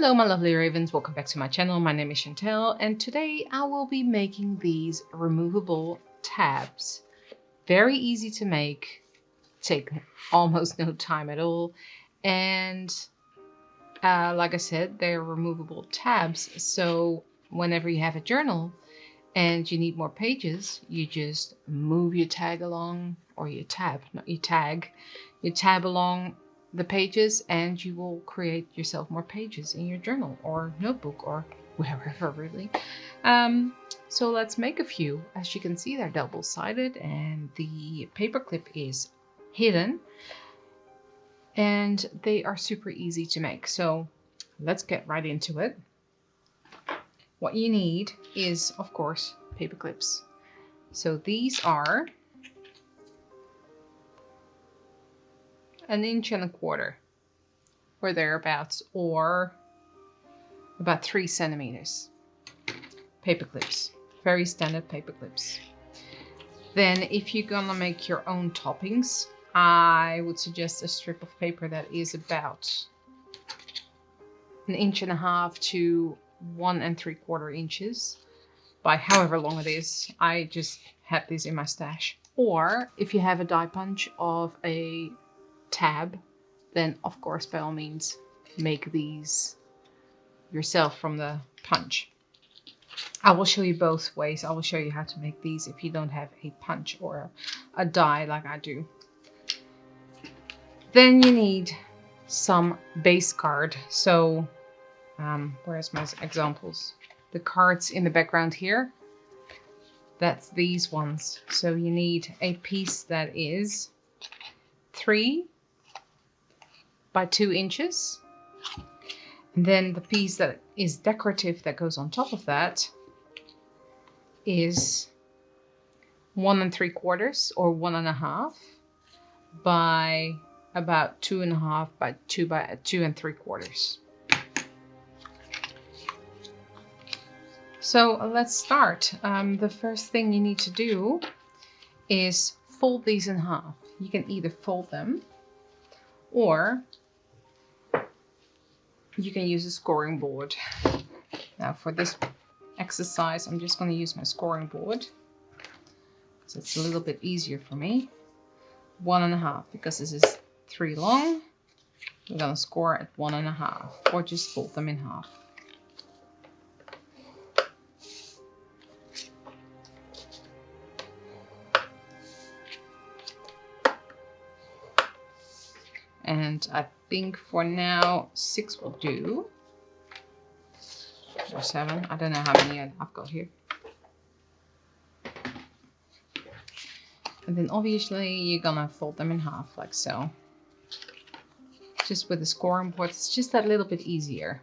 Hello my lovely ravens, welcome back to my channel. My name is Chantel and today I will be making these removable tabs. Very easy to make, take almost no time at all, and like I said, they're removable tabs, so whenever you have a journal and you need more pages, you just move your tag along, or your tab, not your tag, your tab along the pages, and you will create yourself more pages in your journal or notebook or wherever really. So let's make a few. As you can see, they're double-sided and the paperclip is hidden and they are super easy to make. So let's get right into it. What you need is, of course, paper clips. So these are 1.25 inches or thereabouts, or about 3 centimeters. Paper clips, very standard paper clips. Then if you're gonna make your own toppings, I would suggest a strip of paper that is about 1.5 inches to 1.75 inches by however long it is. I just have this in my stash. Or if you have a die punch of a tab, then of course by all means make these yourself from the punch. I will show you both ways. I will show you how to make these if you don't have a punch or a die like I do. Then you need some base card. So where's my examples? The cards in the background here, that's these ones. So you need a piece that is 3 by 2 inches. And then the piece that is decorative that goes on top of that is 1.75 or 1.5 by about 2.5 by 2.75. So let's start. The first thing you need to do is fold these in half. You can either fold them or you can use a scoring board. Now for this exercise, I'm just going to use my scoring board because it's a little bit easier for me. 1.5, because this is 3 long. I'm going to score at 1.5, or just fold them in half. And I think for now 6 will do, or 7. I don't know how many I've got here. And then obviously you're gonna fold them in half like so. Just with the scoring board, it's just that little bit easier.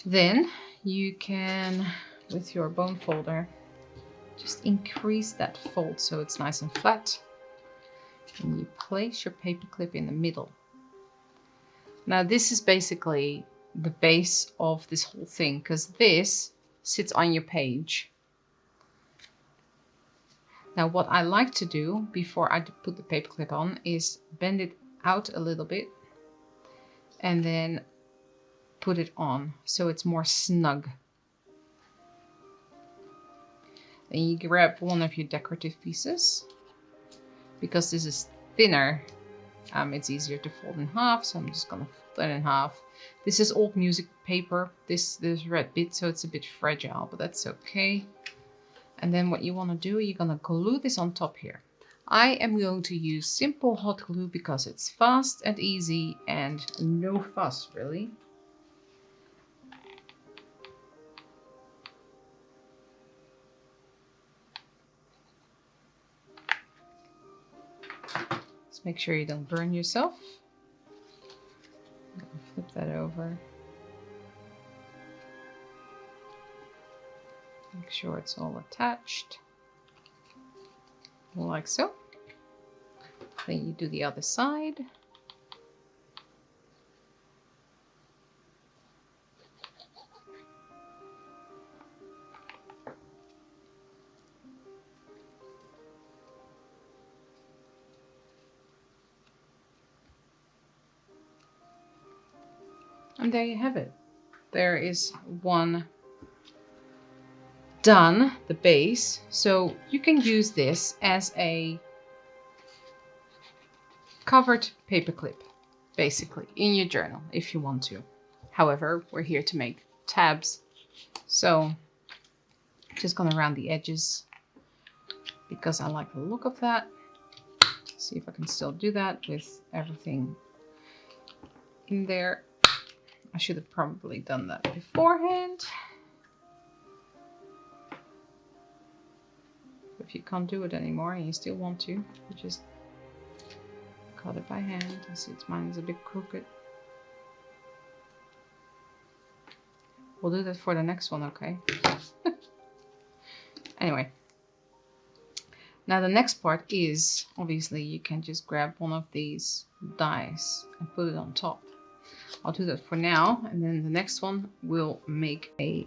Then you can, with your bone folder, just increase that fold so it's nice and flat. And you place your paper clip in the middle. Now this is basically the base of this whole thing, because this sits on your page. Now what I like to do before I put the paper clip on is bend it out a little bit and then put it on so it's more snug. Then you grab one of your decorative pieces. Because this is thinner, it's easier to fold in half, so I'm just gonna fold it in half. This is old music paper, this red bit, so it's a bit fragile, but that's okay. And then what you want to do, you're gonna glue this on top here. I am going to use simple hot glue because it's fast and easy and no fuss really. Make sure you don't burn yourself. I'm gonna flip that over. Make sure it's all attached. Like so. Then you do the other side. And there you have it. There is one done, the base. So you can use this as a covered paperclip, basically, in your journal if you want to. However, we're here to make tabs. So just gonna round the edges because I like the look of that. See if I can still do that with everything in there. I should have probably done that beforehand. If you can't do it anymore and you still want to, you just cut it by hand. I see mine is a bit crooked. We'll do that for the next one, okay? Anyway. Now the next part is, obviously, you can just grab one of these dies and put it on top. I'll do that for now, and then the next one we'll make a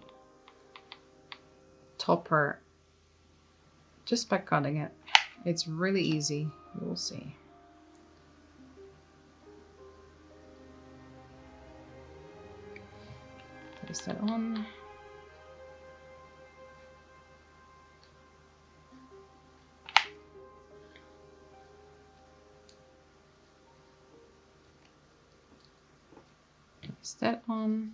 topper just by cutting it. It's really easy, you will see. Place that on. Place that on.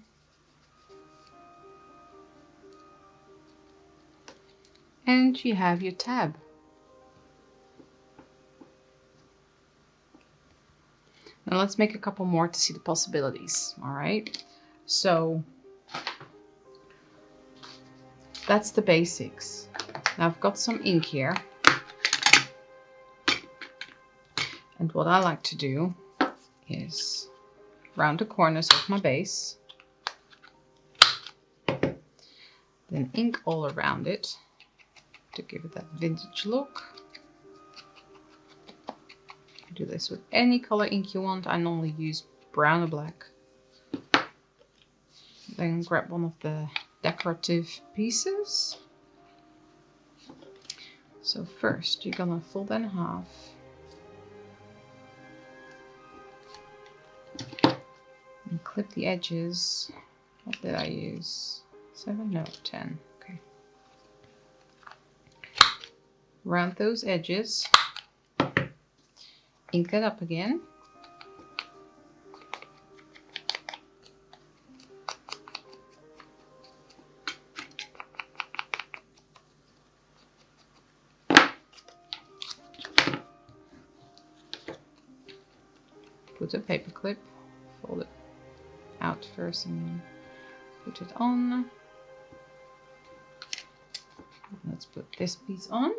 And you have your tab. Now let's make a couple more to see the possibilities. All right. So that's the basics. Now I've got some ink here. And what I like to do is round the corners of my base. Then ink all around it to give it that vintage look. You do this with any color ink you want. I normally use brown or black. Then grab one of the decorative pieces. So first you're gonna fold that in half. And clip the edges. What did I use? 7? No, 10. Okay. Round those edges. Ink that up again. Put a paper clip, fold it out first and put it on. Let's put this piece on.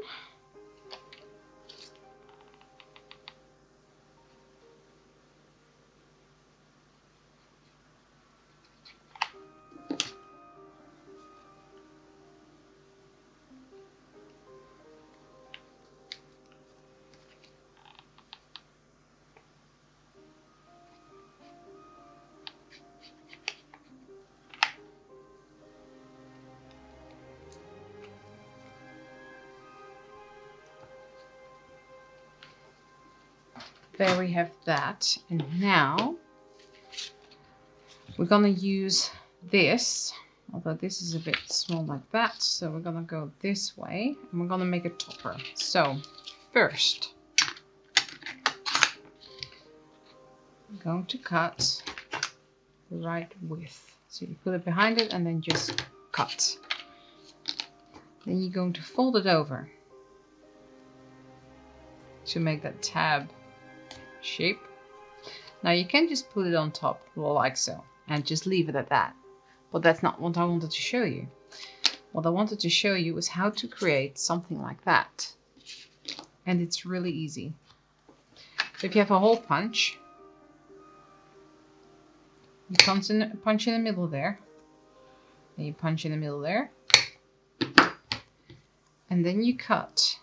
There we have that. And now we're gonna use this, although this is a bit small like that. So we're gonna go this way and we're gonna make a topper. So first, I'm going to cut the right width. So you put it behind it and then just cut. Then you're going to fold it over to make that tab shape. Now you can just put it on top like so and just leave it at that, but that's not what I wanted to show you. What I wanted to show you is how to create something like that, and it's really easy. So if you have a hole punch, you punch in the middle there, and you punch in the middle there, and then you cut.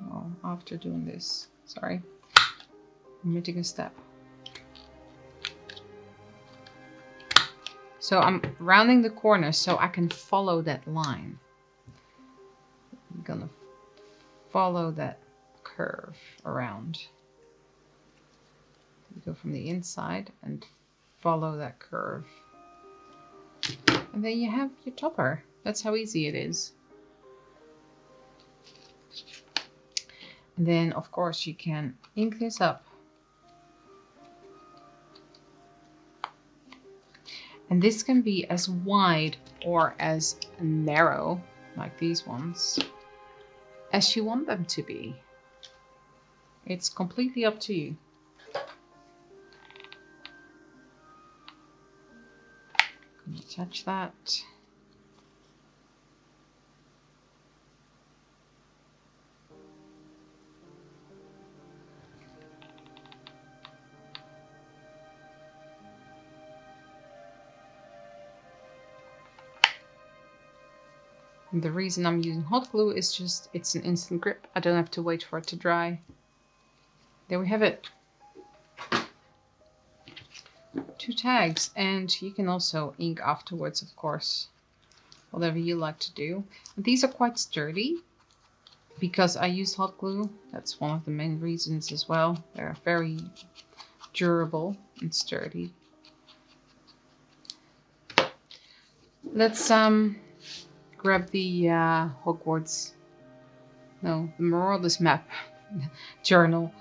Well, after doing this, sorry, I'm omitting a step. So I'm rounding the corner so I can follow that line. I'm gonna follow that curve around. You go from the inside and follow that curve. And then you have your topper. That's how easy it is. And then, of course, you can ink this up. And this can be as wide or as narrow, like these ones, as you want them to be. It's completely up to you. Attach that. And the reason I'm using hot glue is just it's an instant grip. I don't have to wait for it to dry. There we have it. 2 tags, and you can also ink afterwards, of course, whatever you like to do. And these are quite sturdy because I used hot glue. That's one of the main reasons as well. They're very durable and sturdy. Let's grab the the Marauders map journal.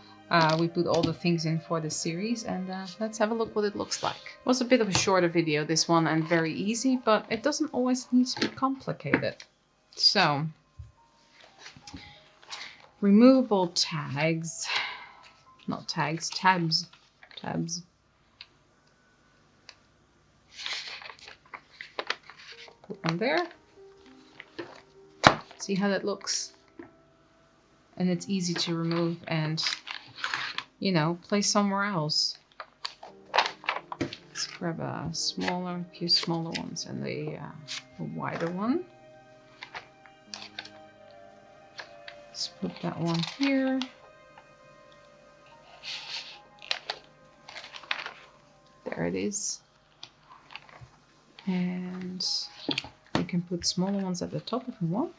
We put all the things in for this series, and let's have a look what it looks like. It was a bit of a shorter video, this one, and very easy, but it doesn't always need to be complicated. So, removable tags, not tags, tabs. Put one there. See how that looks? And it's easy to remove and, you know, place somewhere else. Let's grab a few smaller ones and a wider one. Let's put that one here. There it is. And you can put smaller ones at the top if you want.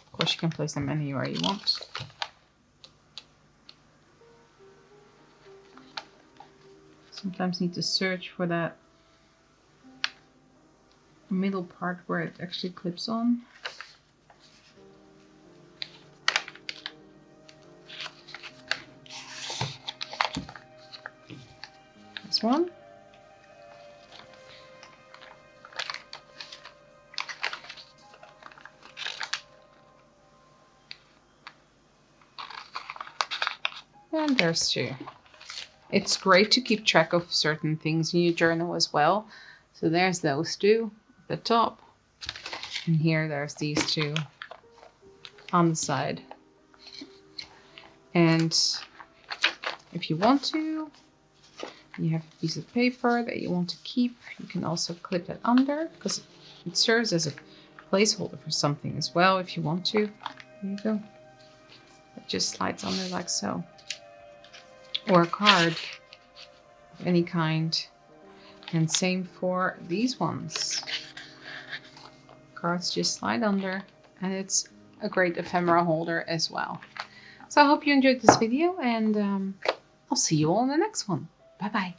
Of course, you can place them anywhere you want. Sometimes need to search for that middle part where it actually clips on. This one. And there's 2. It's great to keep track of certain things in your journal as well. So there's those 2 at the top. And here there's these 2 on the side. And if you want to, you have a piece of paper that you want to keep, you can also clip that under, because it serves as a placeholder for something as well if you want to. There you go. It just slides under like so. Or a card of any kind. And same for these ones. Cards just slide under, and it's a great ephemera holder as well. So I hope you enjoyed this video, and I'll see you all in the next one. Bye bye.